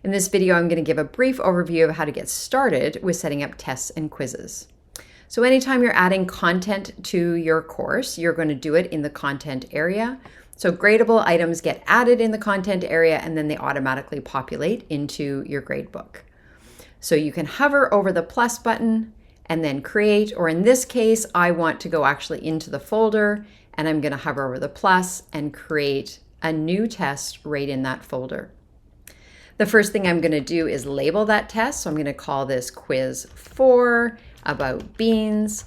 In this video, I'm going to give a brief overview of how to get started with setting up tests and quizzes. So anytime you're adding content to your course, you're going to do it in the content area. So gradable items get added in the content area and then they automatically populate into your gradebook. So you can hover over the plus button and then create, or in this case, I want to go actually into the folder and I'm going to hover over the plus and create a new test right in that folder. The first thing I'm going to do is label that test. So I'm going to call this quiz 4 about beans.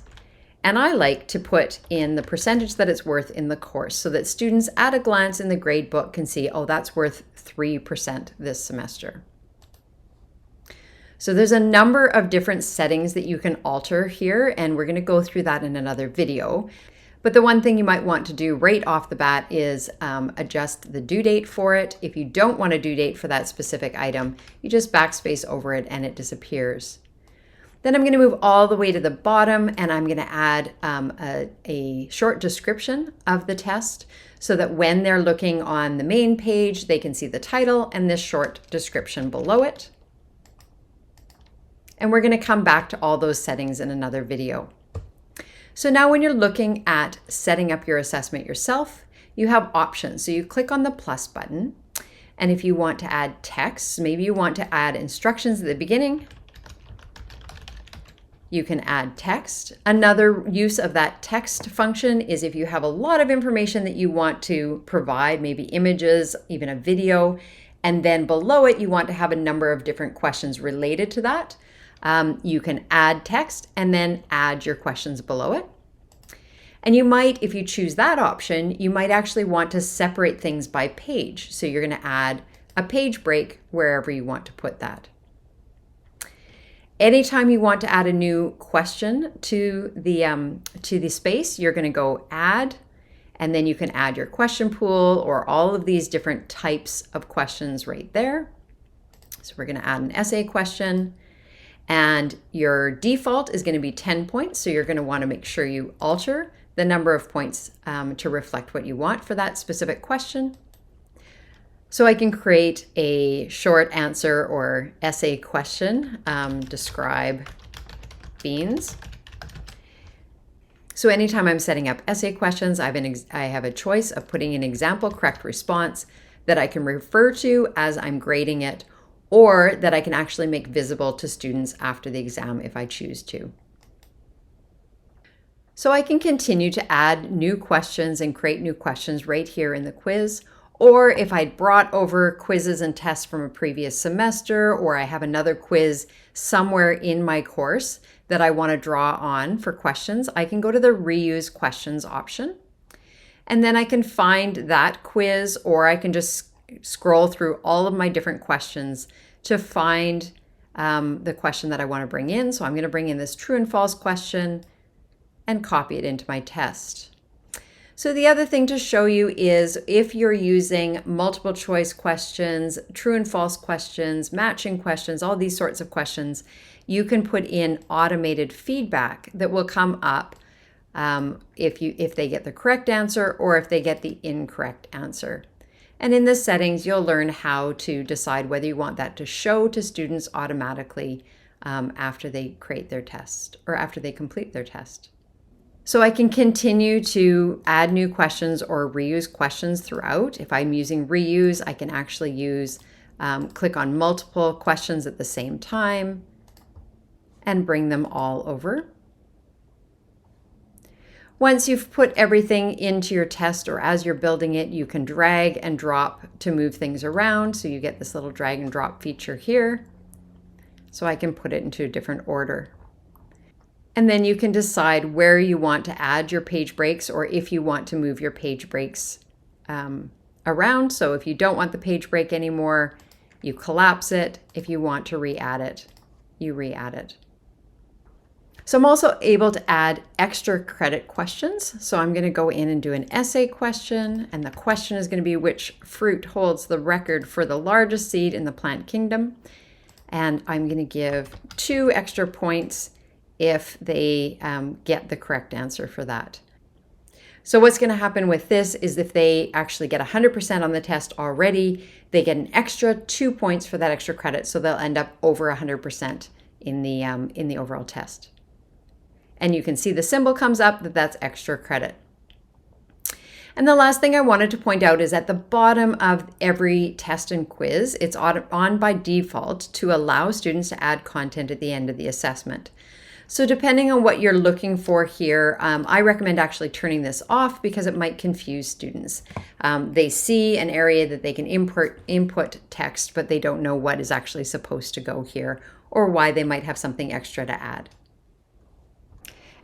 And I like to put in the percentage that it's worth in the course so that students at a glance in the grade book can see, oh, that's worth 3% this semester. So there's a number of different settings that you can alter here, and we're going to go through that in another video. But the one thing you might want to do right off the bat is adjust the due date for it. If you don't want a due date for that specific item, you just backspace over it and it disappears. Then I'm going to move all the way to the bottom and I'm going to add a short description of the test so that when they're looking on the main page, they can see the title and this short description below it. And we're going to come back to all those settings in another video. So now when you're looking at setting up your assessment yourself, you have options. So you click on the plus button, and if you want to add text, maybe you want to add instructions at the beginning, you can add text. Another use of that text function is if you have a lot of information that you want to provide, maybe images, even a video, and then below it you want to have a number of different questions related to that. You can add text and then add your questions below it. And you might, if you choose that option, you might actually want to separate things by page. So you're going to add a page break wherever you want to put that. Anytime you want to add a new question to the space, you're going to go add, and then you can add your question pool or all of these different types of questions right there. So we're going to add an essay question. And your default is going to be 10 points. So you're going to want to make sure you alter the number of points to reflect what you want for that specific question. So I can create a short answer or essay question, describe beans. So anytime I'm setting up essay questions, I have a choice of putting an example correct response that I can refer to as I'm grading it, or that I can actually make visible to students after the exam if I choose to. So I can continue to add new questions and create new questions right here in the quiz. Or if I'd brought over quizzes and tests from a previous semester, or I have another quiz somewhere in my course that I want to draw on for questions, I can go to the reuse questions option. And then I can find that quiz, or I can just scroll through all of my different questions to find the question that I want to bring in. So I'm going to bring in this true and false question and copy it into my test. So the other thing to show you is if you're using multiple choice questions, true and false questions, matching questions, all these sorts of questions, you can put in automated feedback that will come up if they get the correct answer or if they get the incorrect answer. And in the settings, you'll learn how to decide whether you want that to show to students automatically after they create their test or after they complete their test. So I can continue to add new questions or reuse questions throughout. If I'm using reuse, I can actually click on multiple questions at the same time and bring them all over. Once you've put everything into your test or as you're building it, you can drag and drop to move things around. So you get this little drag and drop feature here. So I can put it into a different order. And then you can decide where you want to add your page breaks or if you want to move your page breaks around. So if you don't want the page break anymore, you collapse it. If you want to re-add it, you re-add it. So I'm also able to add extra credit questions. So I'm going to go in and do an essay question, and the question is going to be which fruit holds the record for the largest seed in the plant kingdom. And I'm going to give 2 extra points if they get the correct answer for that. So what's going to happen with this is if they actually get 100% on the test already, they get an extra 2 points for that extra credit. So they'll end up over 100% in the overall test. And you can see the symbol comes up that that's extra credit. And the last thing I wanted to point out is at the bottom of every test and quiz, it's on by default to allow students to add content at the end of the assessment. So depending on what you're looking for here, I recommend actually turning this off because it might confuse students. They see an area that they can input text, but they don't know what is actually supposed to go here or why they might have something extra to add.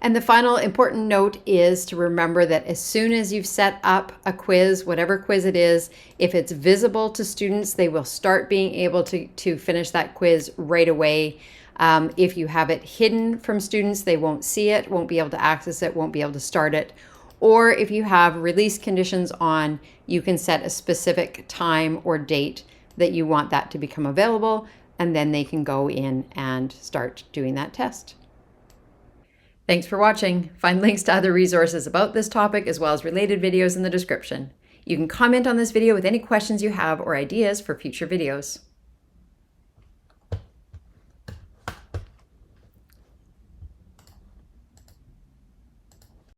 And the final important note is to remember that as soon as you've set up a quiz, whatever quiz it is, if it's visible to students, they will start being able to finish that quiz right away. If you have it hidden from students, they won't see it, won't be able to access it, won't be able to start it. Or if you have release conditions on, you can set a specific time or date that you want that to become available, and then they can go in and start doing that test. Thanks for watching. Find links to other resources about this topic as well as related videos in the description. You can comment on this video with any questions you have or ideas for future videos.